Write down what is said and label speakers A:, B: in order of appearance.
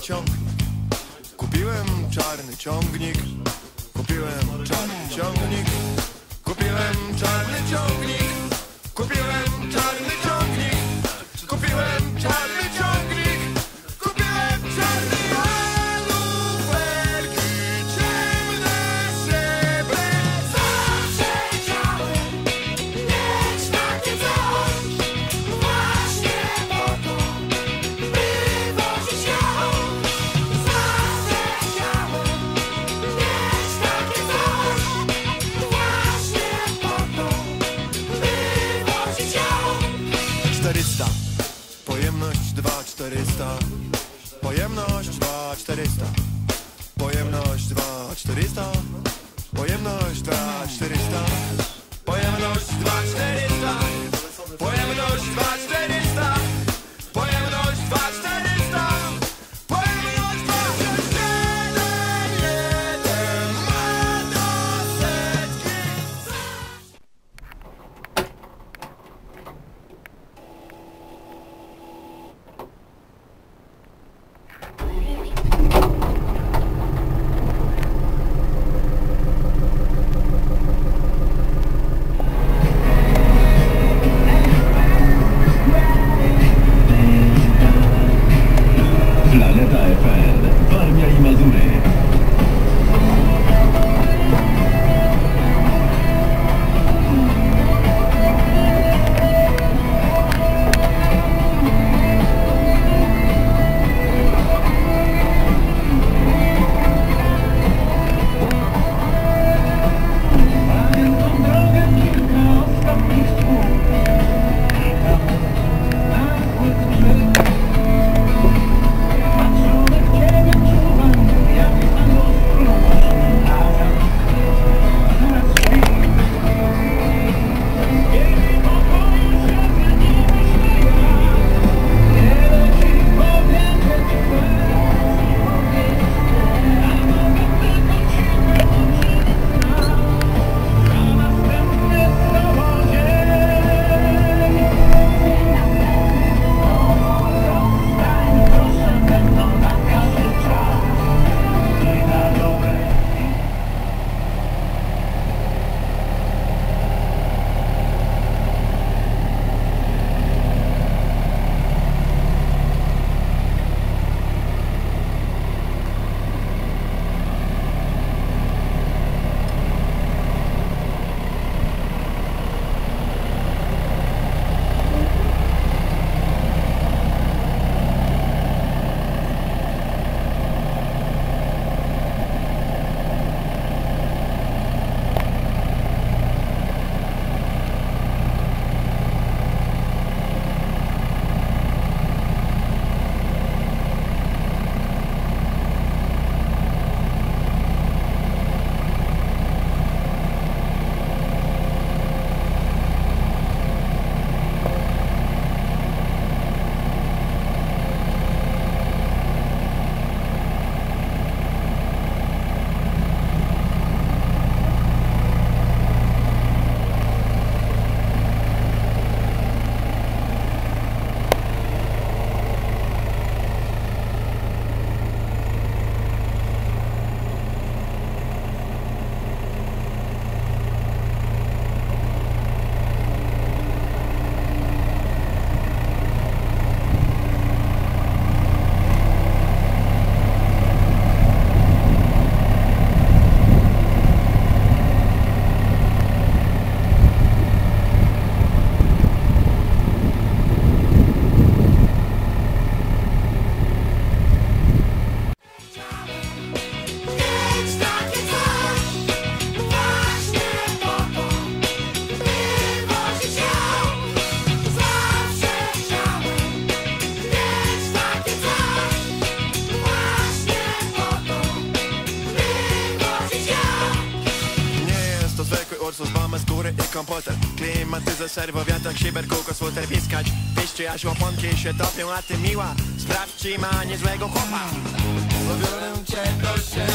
A: czarny ciągnik. Kupiłem czarny ciągnik. Kupiłem czarny ciągnik. Kupiłem czarny ciągnik. Kupiłem czarny ciągnik. Kupiłem czarny ciągnik. Kupiłem czarny luferki, ciemne szyby.
B: Zawsze chciałem mieć takie coś, właśnie po to, by wozić ją. Zawsze chciałem mieć takie coś, właśnie po to, by wozić ją.
A: 400. Pojemność 2400. Pojemność 2400. Pojemność 2400. Pojemność 2400. Pojemność 2400. Pojemność 2400. Pojemność 2400. Pojemność 271 ma do setki.
C: Planeta FM, Warmia i Mazury. Pamiętam drogę kilka ostatnich słów. Na płyt przed patrzonych ciebie czuwam, jak anioł stróż, a teraz śpi. Jej pokoju siedzę i myślę ja, wiele ci powiedzieć chcę, a mogę tylko ciche oczy znać, za następny z tobą dzień. Proszę, będą na każdy czas i na dobre.
B: Mieć takie coś, właśnie po to, by wozić ją. Zawsze chciałem mieć takie coś, właśnie po to, by wozić ją.
A: Nie jest to zwykły Ursus, bo ma skóry i komputer. Klimatyzer, serwo, wiatrak, szyber, kółko, słoter, piskać. Piszczy, aż łoponki się topią, a ty miła, sprawdź, czy ma niezłego chłopa.
D: Pobiorę cię do siebie.